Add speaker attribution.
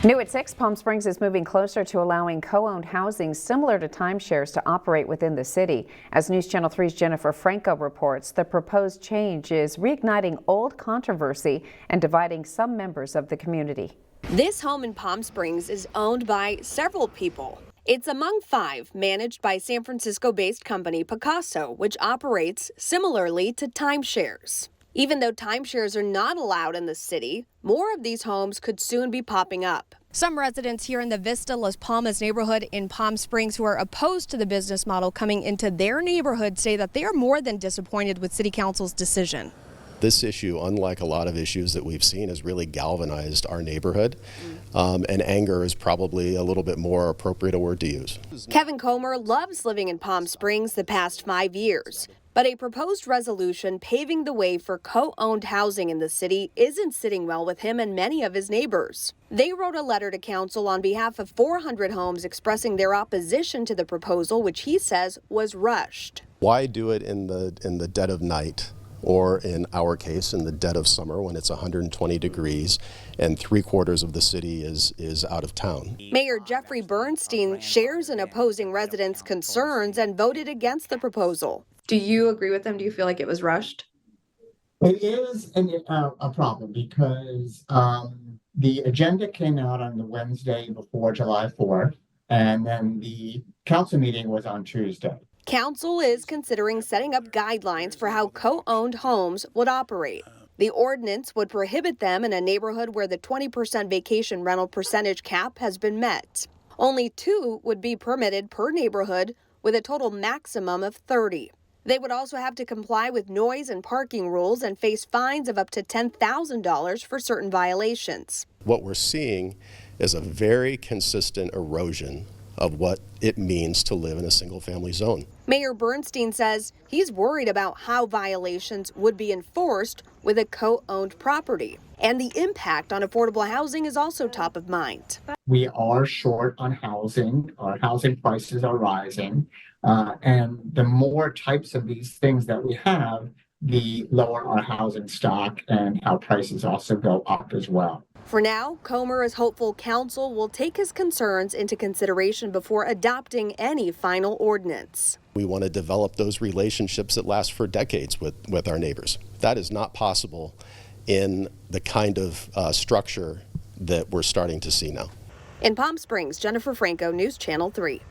Speaker 1: New at 6, Palm Springs is moving closer to allowing co-owned housing similar to timeshares to operate within the city. As News Channel 3's Jennifer Franco reports, the proposed change is reigniting old controversy and dividing some members of the community.
Speaker 2: This home in Palm Springs is owned by several people. It's among 5 managed by San Francisco-based company Picasso, which operates similarly to timeshares. Even though timeshares are not allowed in the city, more of these homes could soon be popping up. Some residents here in the Vista Las Palmas neighborhood in Palm Springs who are opposed to the business model coming into their neighborhood say that they are more than disappointed with City Council's decision.
Speaker 3: This issue, unlike a lot of issues that we've seen, has really galvanized our neighborhood, and anger is probably a little bit more appropriate a word to use.
Speaker 2: Kevin Comer loves living in Palm Springs the past 5 years, but a proposed resolution paving the way for co-owned housing in the city isn't sitting well with him and many of his neighbors. They wrote a letter to council on behalf of 400 homes expressing their opposition to the proposal, which he says was rushed.
Speaker 3: Why do it in the dead of night? Or in our case, in the dead of summer when it's 120 degrees and 3/4 of the city is out of town.
Speaker 2: Mayor Jeffrey Bernstein shares in opposing residents' concerns and voted against the proposal.
Speaker 4: Do you agree with them? Do you feel like it was rushed?
Speaker 5: It is a problem because the agenda came out on the Wednesday before July 4th, and then the council meeting was on Tuesday.
Speaker 2: Council is considering setting up guidelines for how co-owned homes would operate. The ordinance would prohibit them in a neighborhood where the 20% vacation rental percentage cap has been met. Only 2 would be permitted per neighborhood with a total maximum of 30. They would also have to comply with noise and parking rules and face fines of up to $10,000 for certain violations.
Speaker 3: What we're seeing is a very consistent erosion of what it means to live in a single-family zone.
Speaker 2: Mayor Bernstein says he's worried about how violations would be enforced with a co-owned property. And the impact on affordable housing is also top of mind.
Speaker 5: We are short on housing. Our housing prices are rising. And the more types of these things that we have, the lower our housing stock and our prices also go up as well.
Speaker 2: For now, Comer is hopeful council will take his concerns into consideration before adopting any final ordinance.
Speaker 3: We want to develop those relationships that last for decades with our neighbors. That is not possible in the kind of structure that we're starting to see now.
Speaker 2: In Palm Springs, Jennifer Franco, News Channel 3.